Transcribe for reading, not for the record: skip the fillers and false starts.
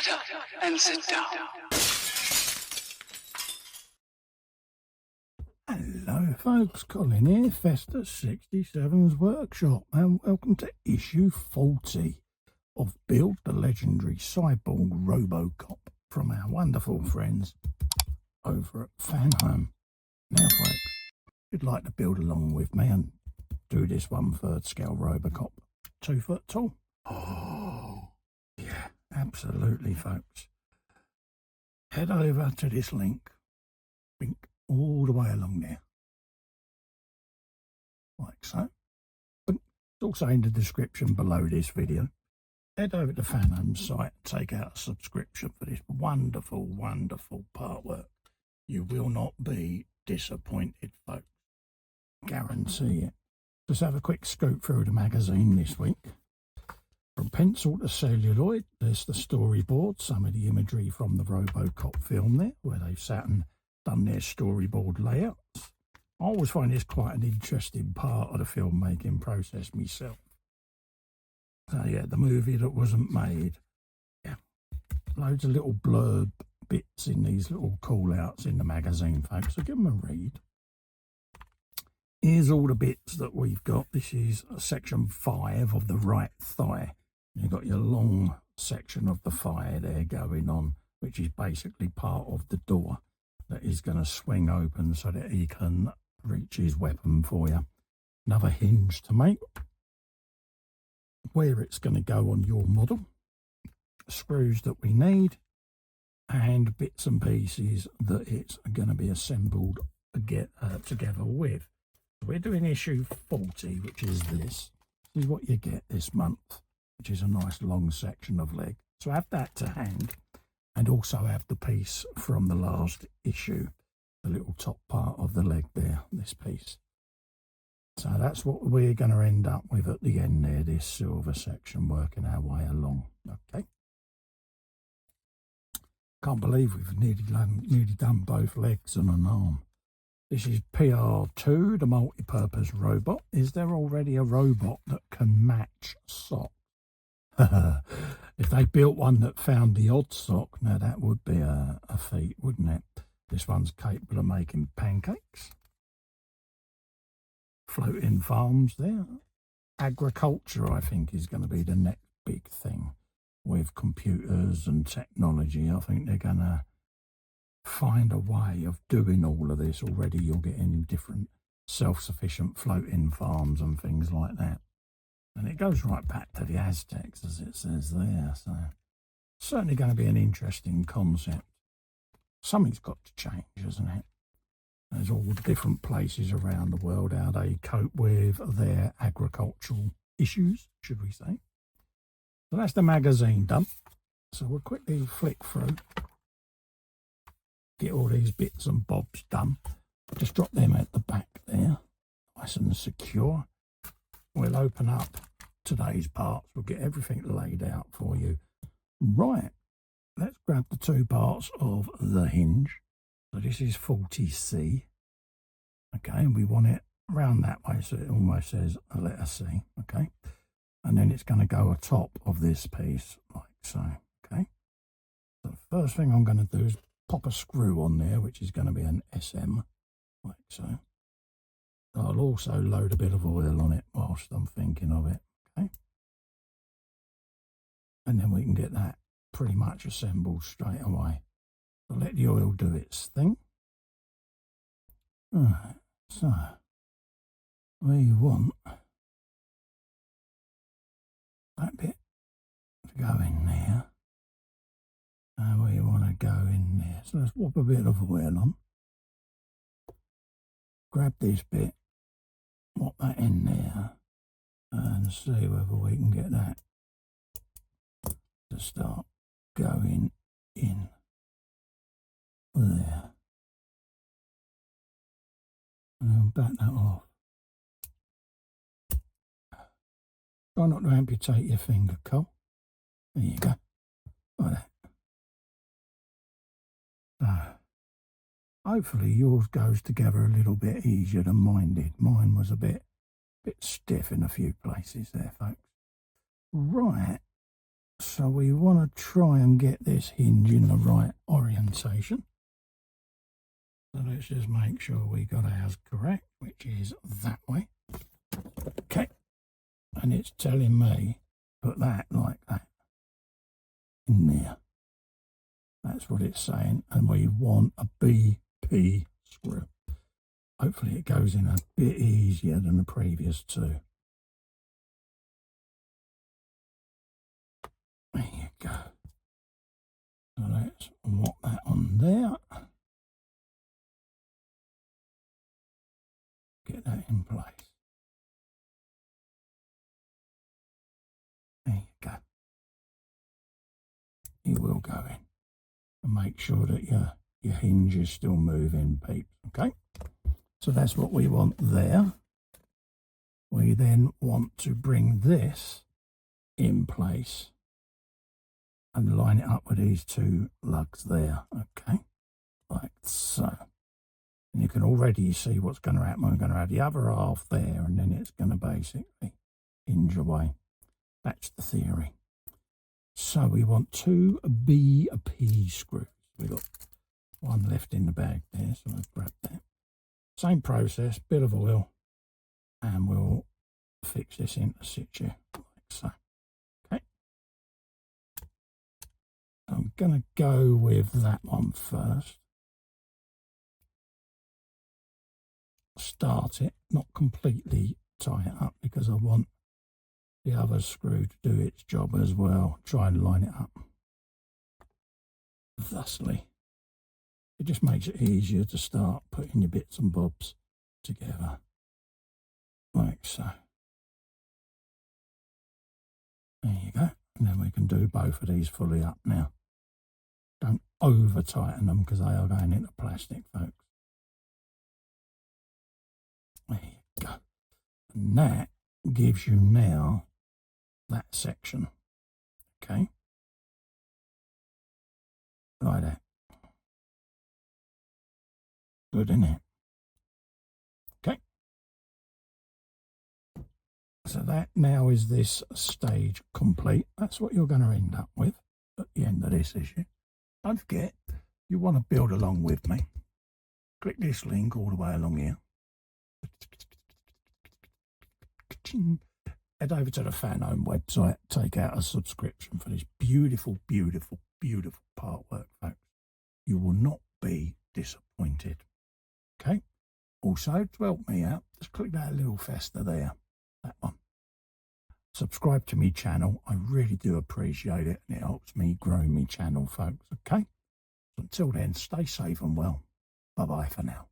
Shut up and sit down. Hello folks, Colin here, Festa 67's workshop, and welcome to issue 40 of Build the Legendary Cyborg ROBOCOP from our wonderful friends over at Fanhome. Now folks, if you'd like to build along with me and do this 1/3 scale ROBOCOP, 2 foot tall. Oh, yeah, absolutely folks. Head over to this link, all the way along there, like so. It's also in the description below this video. Head over to Fanhome's site and take out a subscription for this wonderful, wonderful Partwork. You will not be disappointed, folks. Guarantee it. Let's have a quick scoop through the magazine this week. From pencil to celluloid, there's the storyboard, some of the imagery from the ROBOCOP film there, where they've sat and done their storyboard layouts. I always find this quite an interesting part of the filmmaking process myself. So yeah, the movie that wasn't made. Yeah, loads of little blurb bits in these little call-outs in the magazine, folks, so give them a read. Here's all the bits that we've got. This is section 5 of the right thigh. You've got your long section of the thigh there going on, which is basically part of the door that is going to swing open so that he can reach his weapon for you. Another hinge to make, where it's going to go on your model, screws that we need, and bits and pieces that it's going to be assembled together with. We're doing issue 40, which is this. This is what you get this month, which is a nice long section of leg. So have that to hand, and also have the piece from the last issue, the little top part of the leg there, this piece. So that's what we're going to end up with at the end there, this silver section, working our way along. Okay. Can't believe we've nearly done both legs and an arm. This is PR2, the multi-purpose robot. Is there already a robot that can match socks? If they built one that found the odd sock, now that would be a feat, wouldn't it? This one's capable of making pancakes. Floating farms there. Agriculture, I think, is going to be the next big thing. With computers and technology, I think they're going to find a way of doing all of this. Already you're getting different self-sufficient floating farms and things like that. And it goes right back to the Aztecs, as it says there. So certainly going to be an interesting concept. Something's got to change, isn't it? There's all the different places around the world, how they cope with their agricultural issues, should we say. So that's the magazine done. So we'll quickly flick through, get all these bits and bobs done. Just drop them at the back there, nice and secure. We'll open up today's parts. We'll get everything laid out for you. Right, let's grab the 2 parts of the hinge. So this is 40C. Okay, and we want it round that way so it almost says a letter C. Okay, and then it's going to go atop of this piece like so. Okay, so the first thing I'm going to do is pop a screw on there, which is going to be an SM, like so. I'll also load a bit of oil on it whilst I'm thinking of it, okay? And then we can get that pretty much assembled straight away. So let the oil do its thing. Right, so we want that bit to go in there. And we want to go in there. So let's whop a bit of oil on. Grab this bit. Pop that in there and see whether we can get that to start going in there. And back that off. Try not to amputate your finger, Cole. There you go. Like that. So hopefully yours goes together a little bit easier than mine did. Mine was a bit stiff in a few places there, folks. Right, So we want to try and get this hinge in the right orientation. So let's just make sure we got ours correct, which is that way. Okay. And it's telling me put that like that in there. That's what it's saying. And we want a BP screw. Hopefully it goes in a bit easier than the previous two. There you go. So let's lock that on there. Get that in place. There you go. You will go in. And make sure that your hinge is still moving, peeps. Okay? So that's what we want there. We then want to bring this in place and line it up with these two lugs there. Okay? Like so. And you can already see what's going to happen. I'm going to have the other half there, and then it's going to basically hinge away. That's the theory. So we want 2 BP screws. We've got one left in the bag there, so I'll grab that. Same process, bit of oil, and we'll fix this into situ like so. Okay. I'm going to go with that one first. Start it, not completely tie it up, because I want the other screw to do its job as well. Try and line it up thusly. It just makes it easier to start putting your bits and bobs together like so. There you go. And then we can do both of these fully up now. Don't over tighten them because they are going into plastic, folks. There you go. And that gives you now that section. Okay. Like that. Good, isn't it? Okay. So that now is this stage complete. That's what you're going to end up with at the end of this issue. Don't forget, you want to build along with me. Click this link all the way along here. Head over to the Fanhome website, take out a subscription for this beautiful, beautiful, beautiful Partwork, folks. You will not be disappointed. Okay? Also, to help me out, just click that little festa there, that one. Subscribe to my channel. I really do appreciate it, and it helps me grow my channel, folks. Okay? So until then, stay safe and well. Bye-bye for now.